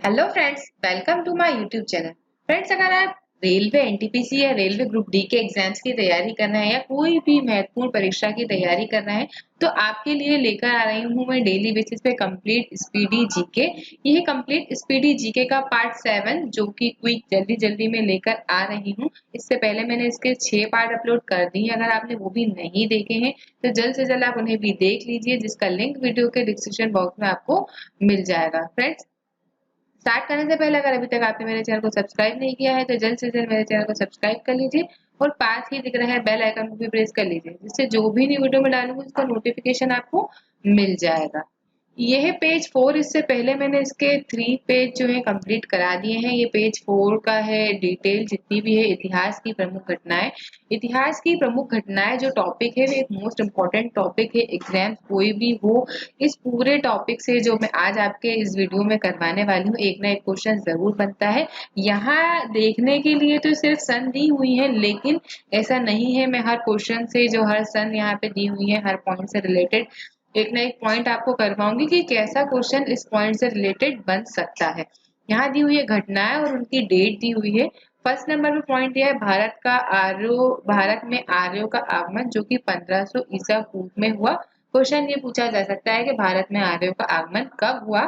Hello friends, welcome to my YouTube channel. Friends, अगर आप railway NTPC या railway group D के exams की तैयारी करना है या कोई भी महत्वपूर्ण परीक्षा की तैयारी करना है तो आपके लिए लेकर आ रही हूँ मैं डेली बेसिस पे कंप्लीट स्पीडी जीके। यह कंप्लीट स्पीडी जीके का पार्ट 7 जो कि क्विक जल्दी जल्दी में लेकर आ रही हूँ। इससे पहले मैंने इसके 6 पार्ट अपलोड कर दिए हैं। अगर आपने वो भी नहीं देखे हैं तो जल्द से जल्द आप उन्हें भी देख लीजिए, जिसका लिंक वीडियो के डिस्क्रिप्शन बॉक्स में आपको मिल जाएगा। फ्रेंड्स, स्टार्ट करने से पहले अगर अभी तक आपने मेरे चैनल को सब्सक्राइब नहीं किया है तो जल्द से जल्द मेरे चैनल को सब्सक्राइब कर लीजिए और पास ही दिख रहा है बेल आइकन को भी प्रेस कर लीजिए, जिससे जो भी न्यू वीडियो में डालूंगी उसका नोटिफिकेशन आपको मिल जाएगा। यह पेज 4, इससे पहले मैंने इसके 3 पेज जो है कंप्लीट करा दिए हैं। ये पेज 4 का है डिटेल जितनी भी है इतिहास की प्रमुख घटनाएं। इतिहास की प्रमुख घटनाएं जो टॉपिक है वो एक मोस्ट इम्पोर्टेंट टॉपिक है। एग्जाम कोई भी हो, इस पूरे टॉपिक से जो मैं आज आपके इस वीडियो में करवाने वाली हूँ एक ना एक क्वेश्चन जरूर बनता है। यहाँ देखने के लिए तो सिर्फ सन दी हुई है, लेकिन ऐसा नहीं है। मैं हर क्वेश्चन से जो हर सन यहाँ पे दी हुई है हर पॉइंट से रिलेटेड एक ना एक पॉइंट आपको करवाऊंगी कि कैसा क्वेश्चन इस पॉइंट से रिलेटेड बन सकता है। यहाँ दी हुई है घटनाएं और उनकी डेट दी हुई है। फर्स्ट नंबर पे पॉइंट यह है भारत में आर्यों का आगमन जो कि 1500 ईसा पूर्व में हुआ। क्वेश्चन ये पूछा जा सकता है कि भारत में आर्यों का आगमन कब हुआ।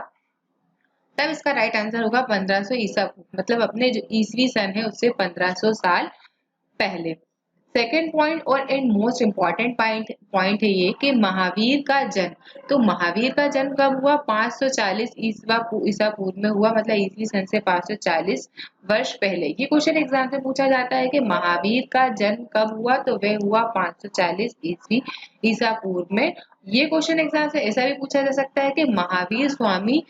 तब इसका राइट आंसर होगा 1500 ईसा पूर्व, मतलब अपने जो ईसवी सन है उससे 1500 साल पहले। सेकेंड पॉइंट और एंड मोस्ट इम्पॉर्टेंट पॉइंट है ये कि महावीर का जन्म। तो महावीर का जन्म कब हुआ? 540 ईसा पूर्व में हुआ, मतलब ईसवी सन से 540 वर्ष पहले। ये क्वेश्चन एग्जाम से पूछा जाता है कि महावीर का जन्म कब हुआ, तो वह हुआ 540 ईसवी ईसा पूर्व में। ये क्वेश्चन एग्जाम से ऐसा भी पूछा जा सकता है कि महावीर स्वामी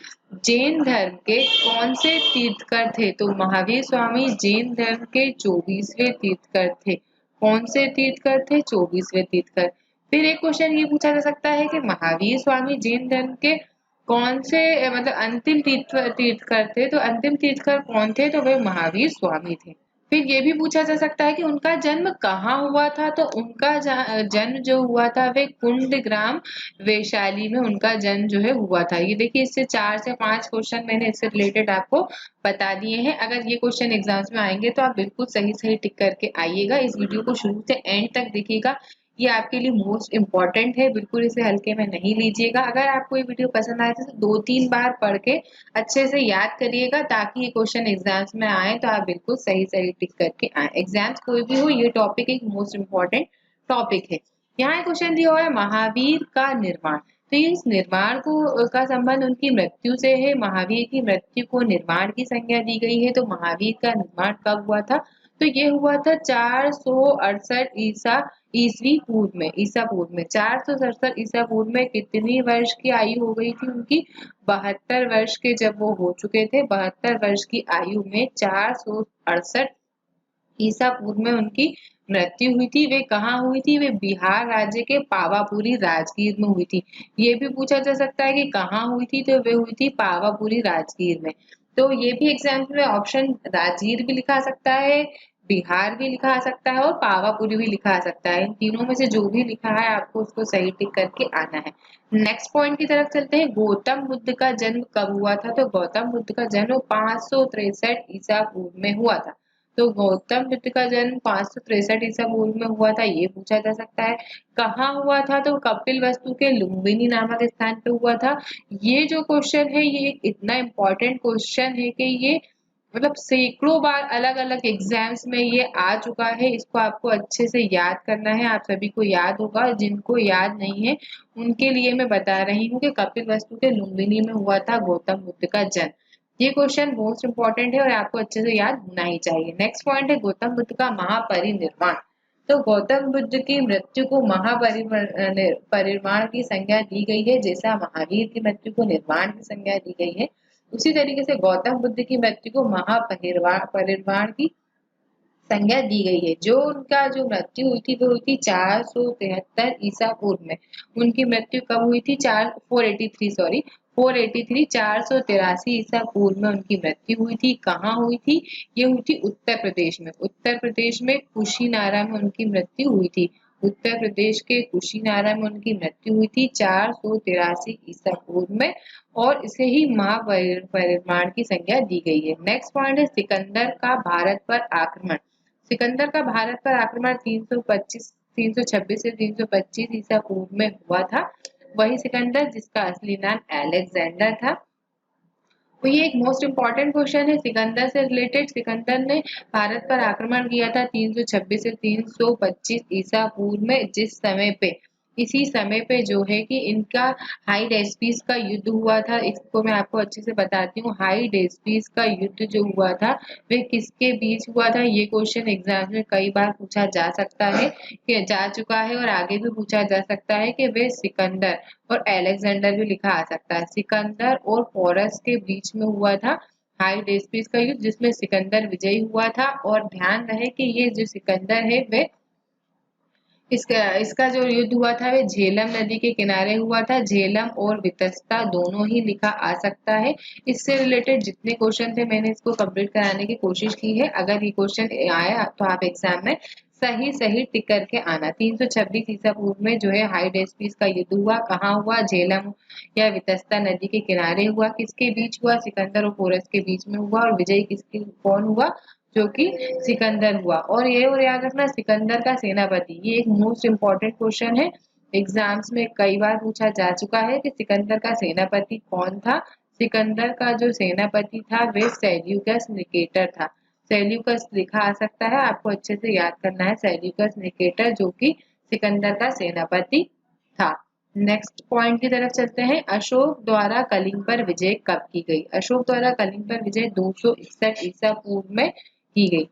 जैन धर्म के कौन से तीर्थकर थे। तो महावीर स्वामी जैन धर्म के 24वें तीर्थकर थे। कौन से तीर्थकर थे? 24वें तीर्थकर। फिर एक क्वेश्चन ये पूछा जा सकता है कि महावीर स्वामी जैन धर्म के कौन से मतलब अंतिम तीर्थकर थे। तो अंतिम तीर्थकर कौन थे? तो वे महावीर स्वामी थे। फिर ये भी पूछा जा सकता है कि उनका जन्म कहाँ हुआ था। तो उनका जन्म जो हुआ था वे कुंडग्राम वैशाली में उनका जन्म जो है हुआ था। ये देखिए, इससे 4 से 5 क्वेश्चन मैंने इससे रिलेटेड आपको बता दिए हैं। अगर ये क्वेश्चन एग्जाम्स में आएंगे तो आप बिल्कुल सही सही टिक करके आइएगा। इस वीडियो को शुरू से एंड तक देखिएगा, ये आपके लिए मोस्ट इम्पॉर्टेंट है। बिल्कुल इसे हल्के में नहीं लीजिएगा। अगर आपको ये वीडियो पसंद आए तो 2-3 बार पढ़ के अच्छे से याद करिएगा, ताकि ये क्वेश्चन एग्जाम्स में आए तो आप बिल्कुल सही सही टिक करके आए। एग्जाम्स कोई भी हो, ये टॉपिक एक मोस्ट इम्पॉर्टेंट टॉपिक है। यहाँ क्वेश्चन दिया हुआ है महावीर का निर्माण। तो इस निर्माण को का संबंध उनकी मृत्यु से है। महावीर की मृत्यु को निर्माण की संज्ञा दी गई है। तो महावीर का निर्माण कब हुआ था? तो ये हुआ था 468 ईसा पूर्व में 467 ईसा पूर्व में। कितनी वर्ष की आयु हो गई थी उनकी? 72 वर्ष के जब वो हो चुके थे। 72 वर्ष की आयु में 468 ईसा पूर्व में उनकी मृत्यु हुई थी। वे कहाँ हुई थी? वे बिहार राज्य के पावापुरी राजगीर में हुई थी। ये भी पूछा जा सकता है कि कहाँ हुई थी, तो वे हुई थी पावापुरी राजगीर में। तो ये भी एग्जाम में ऑप्शन राजगीर भी लिखा सकता है, बिहार भी लिखा आ सकता है और पावापुरी भी लिखा आ सकता है। इन तीनों में से जो भी लिखा है आपको उसको सही टिक करके आना है। नेक्स्ट पॉइंट की तरफ चलते हैं। गौतम बुद्ध का जन्म कब हुआ था? तो गौतम बुद्ध का जन्म 563 ईसा पूर्व में हुआ था। तो गौतम बुद्ध का जन्म 563 ईसा पूर्व में हुआ था, ये पूछा जा सकता है। कहाँ हुआ था? तो कपिल वस्तु के लुम्बिनी नामक स्थान पे हुआ था। ये जो क्वेश्चन है ये एक इतना इम्पोर्टेंट क्वेश्चन है कि ये मतलब सैकड़ों बार अलग अलग एग्जाम्स में ये आ चुका है। इसको आपको अच्छे से याद करना है। आप सभी को याद होगा, जिनको याद नहीं है उनके लिए मैं बता रही हूँ कि कपिल वस्तु के लुम्बिनी में हुआ था गौतम बुद्ध का जन्म। ये क्वेश्चन मोस्ट इंपॉर्टेंट है और आपको अच्छे से याद होना ही चाहिए। नेक्स्ट पॉइंट है गौतम बुद्ध का महापरिनिर्वाण। तो गौतम बुद्ध की मृत्यु को महापरिनिर्वाण की संज्ञा दी गई है। जैसा महावीर की मृत्यु को निर्वाण की संज्ञा दी गई है, उसी तरीके से गौतम बुद्ध की मृत्यु को महापरिनिर्वाण की संज्ञा दी गई है। जो उनका जो मृत्यु हुई थी वो हुई थी 473 ईसा पूर्व में। उनकी मृत्यु कब हुई थी? 483 ईसा पूर्व में उनकी मृत्यु हुई थी। कहाँ हुई थी? ये हुई थी उत्तर प्रदेश में। उत्तर प्रदेश में कुशीनारा में उनकी मृत्यु हुई थी। उत्तर प्रदेश के कुशीनारा में उनकी मृत्यु हुई थी 483 ईसा पूर्व में, और इसे ही महापरिनिर्वाण की संज्ञा दी गई है। नेक्स्ट पॉइंट है सिकंदर का भारत पर आक्रमण। सिकंदर का भारत पर आक्रमण 326 से 325 ईसा पूर्व में हुआ था। वही सिकंदर जिसका असली नाम अलेक्जेंडर था। तो ये एक मोस्ट इम्पॉर्टेंट क्वेश्चन है सिकंदर से रिलेटेड। सिकंदर ने भारत पर आक्रमण किया था 326 से 325 ईसा पूर्व में, जिस समय पे इसी समय पे जो है कि इनका हाइडेस्पिस का युद्ध हुआ था। इसको मैं आपको अच्छे से बताती हूँ। हाइडेस्पिस का युद्ध जो हुआ था वह किसके बीच हुआ था, ये क्वेश्चन एग्जाम में कई बार पूछा जा सकता है, कि जा चुका है और आगे भी पूछा जा सकता है कि वे सिकंदर और अलेक्जेंडर भी लिखा आ सकता है। सिकंदर और पोरस के बीच में हुआ था हाइडेस्पिस का युद्ध, जिसमें सिकंदर विजयी हुआ था। और ध्यान रहे कि ये जो सिकंदर है वे इसका जो युद्ध हुआ था वह झेलम नदी के किनारे हुआ था। झेलम और वितस्ता दोनों ही लिखा आ सकता है। इससे रिलेटेड जितने क्वेश्चन थे मैंने इसको कंप्लीट कराने की कोशिश की है। अगर ये क्वेश्चन आया तो आप एग्जाम में सही सही टिक करके आना। 326 ईसा पूर्व में जो है हाइडेस्पिस का युद्ध हुआ, कहाँ हुआ, झेलम या वितस्ता नदी के किनारे हुआ। किसके बीच हुआ, सिकंदर और पोरस के बीच में हुआ। और विजयी किसके कौन हुआ, जो कि सिकंदर हुआ। और याद रखना सिकंदर का सेनापति, ये एक मोस्ट इम्पॉर्टेंट क्वेश्चन है, एग्जाम्स में कई बार पूछा जा चुका है कि सिकंदर का सेनापति कौन था। सिकंदर का जो सेनापति था वह सेल्यूकस निकेटर था। सेल्यूकस लिखा आ सकता है, आपको अच्छे से याद करना है, सेल्यूकस निकेटर जो कि सिकंदर का सेनापति था। नेक्स्ट पॉइंट की तरफ चलते हैं। अशोक द्वारा कलिंग पर विजय कब की गई। अशोक द्वारा कलिंग पर विजय 261 ईसा पूर्व में की गई।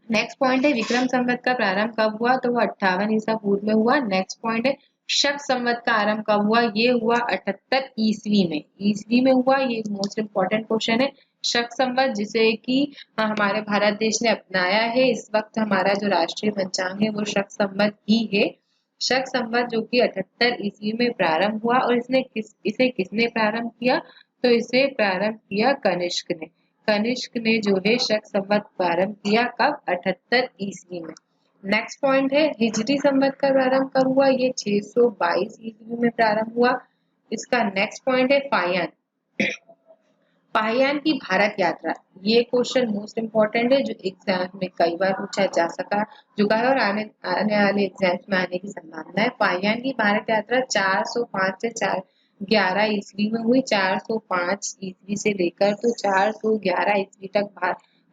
नेक्स्ट पॉइंट है विक्रम संवत का प्रारंभ कब हुआ, तो वो 58 ईसा पूर्व में हुआ। नेक्स्ट पॉइंट है शक संवत का आरंभ कब हुआ, ये हुआ 78 ईस्वी में। ईस्वी में हुआ, ये मोस्ट इम्पोर्टेंट क्वेश्चन है। शक संवत जिसे कि हमारे भारत देश ने अपनाया है, इस वक्त हमारा जो राष्ट्रीय पंचांग है वो शक संवत ही है। शक संवत जो कि 78 ईस्वी में प्रारंभ हुआ। और इसे किसने प्रारंभ किया, तो इसे प्रारंभ किया कनिष्क ने। कनिष्क ने जो है शक संवत प्रारंभ किया कब, 78 ईस्वी में। नेक्स्ट पॉइंट है हिजरी संवत का प्रारंभ कब हुआ, ये 622 ईस्वी में प्रारंभ हुआ। इसका नेक्स्ट पॉइंट है फाहियान। फाहियान की भारत यात्रा, ये क्वेश्चन मोस्ट इम्पोर्टेंट है जो एग्जाम में कई बार पूछा जा चुका है और आने वाले एग्जाम्स में आने की संभावना है। फाहियान की भारत यात्रा 405 से 411 ईस्वी में हुई। 405 ईस्वी से लेकर तो 411 ईस्वी तक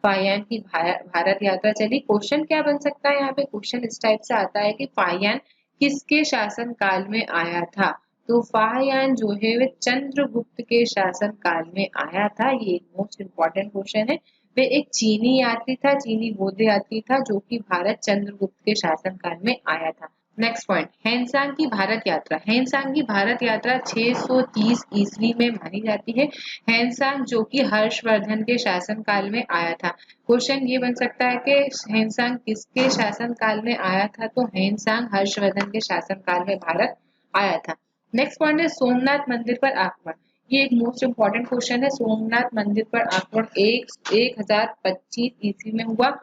फाहियान की भारत यात्रा चली। क्वेश्चन क्या बन सकता है यहाँ पे, क्वेश्चन इस टाइप से आता है कि फाहियान किसके शासन काल में आया था, तो फाहियान जो है वह चंद्रगुप्त के शासन काल में आया था। ये एक मोस्ट इम्पोर्टेंट क्वेश्चन है। वे एक चीनी यात्री था, चीनी बौद्ध यात्री था जो कि भारत चंद्रगुप्त के शासन काल में आया था। नेक्स्ट पॉइंट हेनसांग की भारत यात्रा। हेनसांग की भारत यात्रा 630 ईस्वी में मानी जाती है। हेनसांग जो कि हर्षवर्धन के शासन काल में आया था। क्वेश्चन ये बन सकता है कि हेनसांग किसके शासन काल में आया था, तो हेनसांग हर्षवर्धन के शासन काल में भारत आया था। नेक्स्ट पॉइंट है सोमनाथ मंदिर पर आक्रमण। ये एक मोस्ट इम्पोर्टेंट क्वेश्चन है। सोमनाथ मंदिर पर आक्रमण 1025 ईस्वी में हुआ।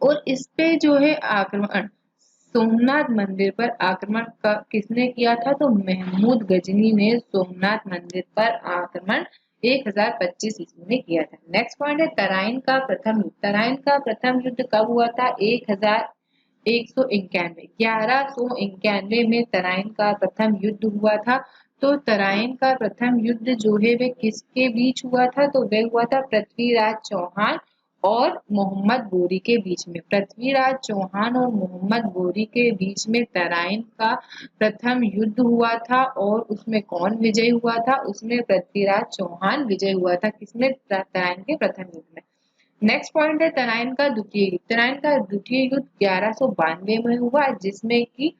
और इस पे जो है आक्रमण सोमनाथ मंदिर पर आक्रमण किसने किया था, तो महमूद गजनी ने सोमनाथ मंदिर पर आक्रमण 1025 ईस्वी में किया था। नेक्स्ट पॉइंट है तराइन का प्रथम युद्ध। तराइन का प्रथम युद्ध कब हुआ था, 1191 में तराइन का प्रथम युद्ध हुआ था। तो तराइन का प्रथम युद्ध जो है वे किसके बीच हुआ था, तो वह हुआ था पृथ्वीराज चौहान और मोहम्मद गोरी के बीच में। पृथ्वीराज चौहान और मोहम्मद गोरी के बीच में तराइन का प्रथम युद्ध हुआ था। और उसमें कौन विजय हुआ था, उसमें पृथ्वीराज चौहान विजय हुआ था। किसमें, तराइन के प्रथम युद्ध में। नेक्स्ट पॉइंट है तराइन का द्वितीय युद्ध। तराइन का द्वितीय युद्ध 1192 में हुआ, जिसमें कि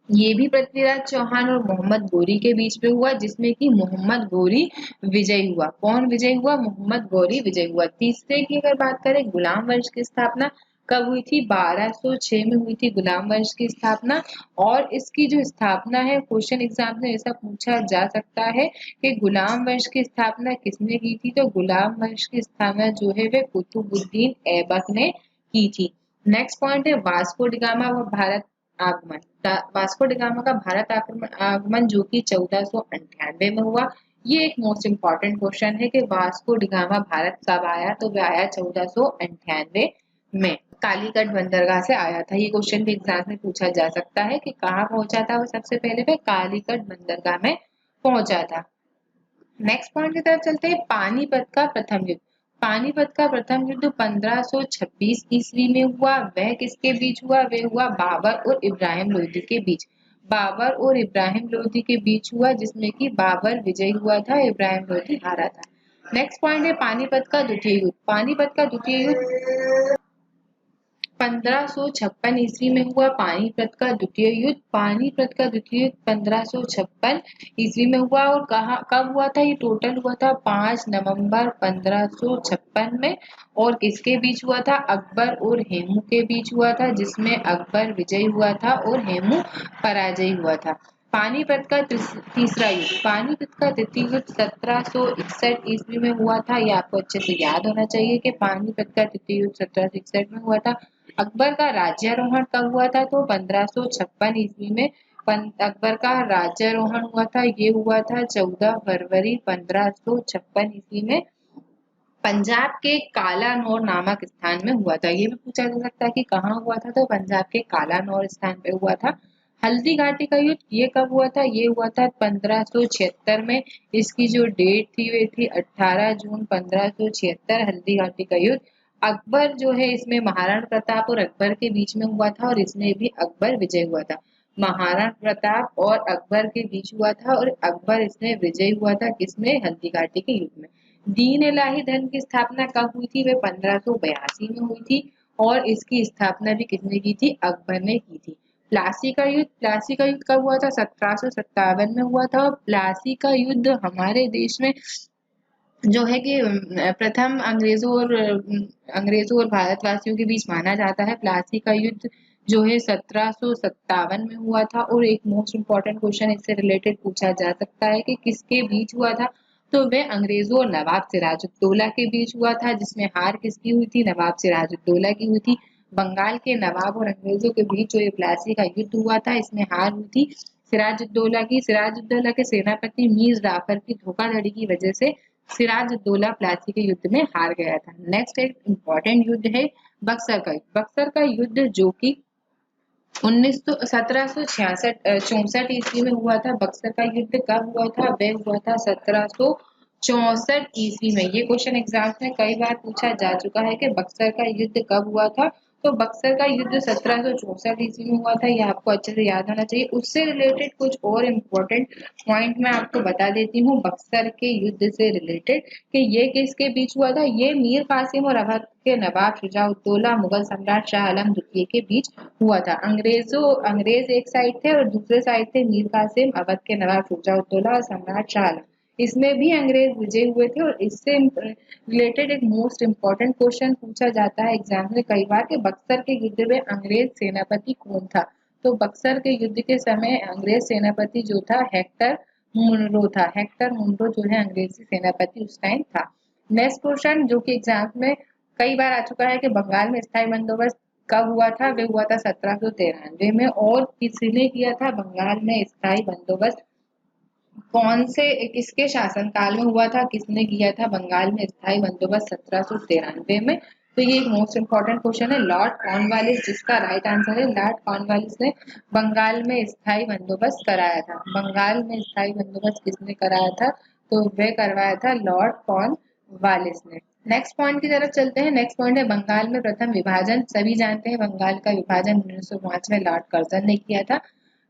ये भी पृथ्वीराज चौहान और मोहम्मद गोरी के बीच में हुआ, जिसमें कि मोहम्मद गोरी विजय हुआ। कौन विजय हुआ, मोहम्मद गोरी विजय हुआ। तीसरे की अगर बात करें गुलाम वंश की स्थापना कब हुई थी, 1206 में हुई थी गुलाम वंश की स्थापना। और इसकी जो स्थापना है क्वेश्चन एग्जाम में ऐसा पूछा जा सकता है कि गुलाम वंश की स्थापना किसने की थी, तो गुलाम वंश की स्थापना जो है वह कुतुबुद्दीन ऐबक ने की थी। नेक्स्ट पॉइंट है वास्को डिगामा व भारत आगमन। वास्को डिगामा का भारत आगमन जो कि 1498 में हुआ। ये एक मोस्ट इम्पॉर्टेंट क्वेश्चन है कि वास्को डिगामा भारत कब आया, तो वह आया 1498 में। कालीकट बंदरगाह से आया था। ये क्वेश्चन भी एग्जाम में पूछा जा सकता है कि कहाँ पहुंचा था वो, सबसे पहले वह कालीकट बंदरगाह में पहुंचा था। नेक्स्ट पॉइंट की तरफ चलते हैं, पानीपत का प्रथम युद्ध। पानीपत का प्रथम युद्ध 1526 ईस्वी में हुआ। वह किसके बीच हुआ? वह हुआ बाबर और इब्राहिम लोदी के बीच। बाबर और इब्राहिम लोदी के बीच हुआ, जिसमें कि बाबर विजयी हुआ था, इब्राहिम लोदी हारा था। नेक्स्ट पॉइंट है पानीपत का द्वितीय युद्ध। पानीपत का द्वितीय युद्ध 1556 ईस्वी में हुआ। पानीपत का द्वितीय युद्ध 1556 ईस्वी में हुआ। और कहाँ कब हुआ था? ये टोटल हुआ था 5 नवंबर 1556 में। और किसके बीच हुआ था? अकबर और हेमू के बीच हुआ था, जिसमें अकबर विजयी हुआ था और हेमू पराजयी हुआ था। पानीपत का तीसरा युद्ध। पानीपत का तृतीय युद्ध 1761 ईस्वी में हुआ था। ये आपको अच्छे से याद होना चाहिए कि पानीपत का तृतीय युद्ध 1761 में हुआ था। अकबर का राज्यारोहण कब हुआ था? तो 1556 ईस्वी में अकबर का राज्यारोहण हुआ था। ये हुआ था 14 फरवरी 1556 ईस्वी में, पंजाब के कालानौर नामक स्थान में हुआ था। ये भी पूछा जा सकता है कि कहाँ हुआ था, तो पंजाब के कालानौर स्थान पे हुआ था। हल्दी घाटी का युद्ध ये कब हुआ था? ये हुआ था 1576 में। इसकी जो डेट थी वे थी 18 जून 1576, हल्दी घाटी का युद्ध। अकबर जो है इसमें महाराणा प्रताप और अकबर के बीच में हुआ था, और इसमें भी अकबर विजय हुआ था। महाराणा प्रताप और अकबर के बीच हुआ था, और अकबर इसमें विजय हुआ था, किसमें? हल्दी घाटी के युद्ध में। दीन इलाही धर्म की स्थापना कब हुई थी? वह 1582 में हुई थी। और इसकी स्थापना भी किसने की थी? अकबर ने की थी। प्लासी का युद्ध। प्लासी का युद्ध कब हुआ था? 1757 में हुआ था। प्लासी का युद्ध हमारे देश में जो है कि प्रथम अंग्रेजों और भारतवासियों के बीच माना जाता है। प्लासी का युद्ध जो है 1757 में हुआ था। और एक मोस्ट इम्पॉर्टेंट क्वेश्चन इससे रिलेटेड पूछा जा सकता है कि किसके बीच हुआ था, तो वह अंग्रेजों और नवाब सिराजुद्दौला के बीच हुआ था, जिसमें हार किसकी हुई थी? नवाब सिराजुद्दौला की हुई थी। बंगाल के नवाब और अंग्रेजों के बीच जो ये प्लासी का युद्ध हुआ था, इसमें हार हुई थी सिराजुद्दौला की। सिराजुद्दौला के सेनापति मीर जाफर की धोखाधड़ी की वजह से सिराजुद्दौला प्लासी के युद्ध में हार गया था। नेक्स्ट एक इम्पोर्टेंट युद्ध है बक्सर का युद्ध। बक्सर का युद्ध जो कि 1764 ईस्वी में हुआ था। बक्सर का युद्ध कब हुआ था? वह हुआ था 1764 ईस्वी में। ये क्वेश्चन एग्जाम में कई बार पूछा जा चुका है कि बक्सर का युद्ध कब हुआ था। तो बक्सर का युद्ध 1764 ईस्वी में हुआ था। ये आपको अच्छे से याद होना चाहिए। उससे रिलेटेड कुछ और इम्पोर्टेंट पॉइंट मैं आपको बता देती हूँ बक्सर के युद्ध से रिलेटेड, कि ये किसके बीच हुआ था। ये मीर कासिम और अवध के नवाब शुजाउद्दौला मुगल सम्राट शाह आलम द्वितीय के बीच हुआ था। अंग्रेज एक साइड थे और दूसरे साइड थे मीर कासिम, अवध के नवाब शुजाउद्दौला और सम्राट शाह आलम। इसमें भी अंग्रेज विजय हुए थे। और इससे रिलेटेड एक मोस्ट इम्पोर्टेंट क्वेश्चन पूछा जाता है एग्जाम में कई बार कि बक्सर के युद्ध में अंग्रेज सेनापति कौन था। तो बक्सर के युद्ध के समय अंग्रेज सेनापति जो था हेक्टर मुनरो था। हेक्टर मुनरो जो है अंग्रेजी सेनापति उस टाइम था। नेक्स्ट क्वेश्चन जो कि एग्जाम में कई बार आ चुका है कि बंगाल में स्थायी बंदोबस्त कब हुआ था? वह हुआ था 1793 में। और किसने किया था बंगाल में स्थायी बंदोबस्त? कौन से किसके शासनकाल में हुआ था? किसने किया था बंगाल में स्थायी बंदोबस्त 1793 में? तो ये एक मोस्ट इम्पोर्टेंट क्वेश्चन है। लॉर्ड कॉर्नवालिस जिसका राइट आंसर है। लॉर्ड कॉर्नवालिस ने बंगाल में स्थायी बंदोबस्त कराया था। बंगाल में स्थायी बंदोबस्त किसने कराया था? तो वह करवाया था लॉर्ड कॉर्नवालिस ने। नेक्स्ट पॉइंट की तरफ चलते हैं। नेक्स्ट पॉइंट है बंगाल में प्रथम विभाजन। सभी जानते हैं बंगाल का विभाजन 1905 में लॉर्ड कर्जन ने किया था।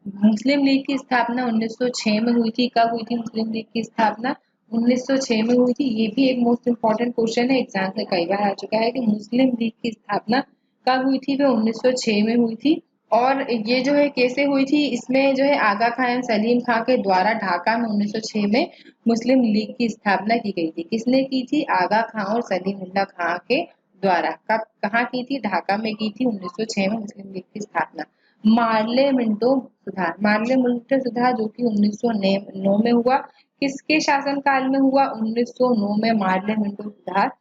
मुस्लिम लीग की स्थापना 1906 में हुई थी। कब हुई थी मुस्लिम लीग की स्थापना? 1906 में हुई थी। ये भी एक मोस्ट इम्पोर्टेंट क्वेश्चन है, एग्जाम में कई बार आ चुका है कि मुस्लिम लीग की स्थापना कब हुई थी? वो 1906 में हुई थी। और ये जो है कैसे हुई थी, इसमें जो है आगा खान एंड सलीम खां के द्वारा ढाका में 1906 में मुस्लिम लीग की स्थापना की गई थी। किसने की थी? आगा खां और सलीमुल्लाह खां के द्वारा। कब कहाँ की थी? ढाका में की थी 1906 में मुस्लिम लीग की स्थापना। मार्ले मिंटो सुधार। मार्ले मिंटो सुधार जो कि 1909 में हुआ। किसके शासनकाल में हुआ? 1909 में मार्ले मिंटो सुधार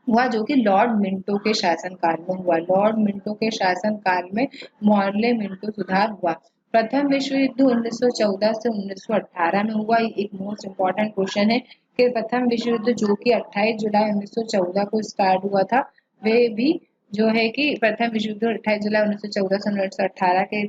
हुआ जो कि लॉर्ड मिंटो के शासनकाल में हुआ। लॉर्ड मिंटो के शासनकाल में मॉर्ले मिंटो सुधार हुआ। प्रथम विश्व युद्ध 1914 से 1918 में हुआ। एक मोस्ट इम्पोर्टेंट क्वेश्चन है कि प्रथम विश्व युद्ध जो कि 28 जुलाई 1914 को स्टार्ट हुआ था, वे भी जो है कि प्रथम विश्व युद्ध 28 जुलाई 1914 से 1918 के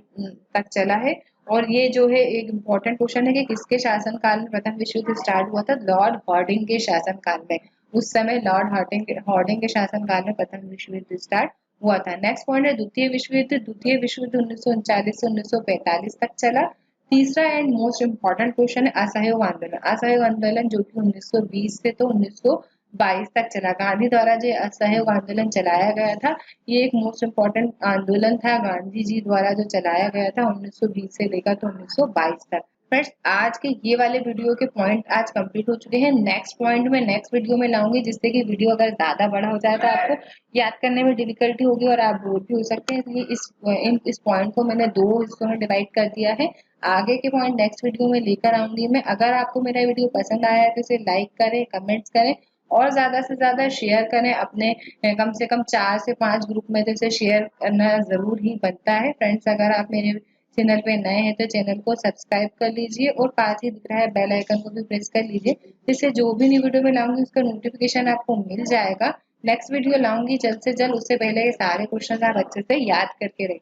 तक चला है। और ये जो है एक इम्पोर्टेंट क्वेश्चन है कि किसके शासनकाल में प्रथम विश्व युद्ध स्टार्ट हुआ था? लॉर्ड हार्डिंग के शासनकाल में। उस समय लॉर्ड हार्डिंग के शासनकाल में प्रथम विश्व युद्ध स्टार्ट हुआ था। नेक्स्ट पॉइंट है द्वितीय विश्व युद्ध। द्वितीय विश्व युद्ध 1939 से 1945 तक चला। तीसरा एंड मोस्ट इम्पोर्टेंट क्वेश्चन है असहयोग आंदोलन। असहयोग आंदोलन जो कि 1920 से तो 1922 तक चला। गांधी द्वारा जो असहयोग आंदोलन चलाया गया था, ये एक मोस्ट इम्पोर्टेंट आंदोलन था गांधी जी द्वारा जो चलाया गया था 1920 से लेकर तो 1922 तक। फ्रेंड्स, आज के ये वाले वीडियो के पॉइंट आज कंप्लीट हो चुके हैं। नेक्स्ट पॉइंट में नेक्स्ट वीडियो में लाऊंगी, जिससे कि वीडियो अगर ज्यादा बड़ा हो जाए तो आपको याद करने में डिफिकल्टी होगी और आप बोर भी हो सकते हैं। इसलिए इस पॉइंट को मैंने 2 हिस्सों में डिवाइड कर दिया है। आगे के पॉइंट नेक्स्ट वीडियो में लेकर आऊंगी मैं। अगर आपको मेरा वीडियो पसंद आया है तो इसे लाइक करें, कमेंट्स करें और ज्यादा से ज्यादा शेयर करें अपने कम से कम 4 से 5 ग्रुप में। तो इसे शेयर करना जरूर ही बनता है। फ्रेंड्स, अगर आप मेरे चैनल पे नए हैं तो चैनल को सब्सक्राइब कर लीजिए और पास ही दिख रहा है बेल आइकन को भी प्रेस कर लीजिए, जिससे जो भी न्यू वीडियो में लाऊंगी उसका नोटिफिकेशन आपको मिल जाएगा। नेक्स्ट वीडियो लाऊंगी जल्द से जल्द, उससे पहले ये सारे क्वेश्चन आप अच्छे से याद करके रखिए।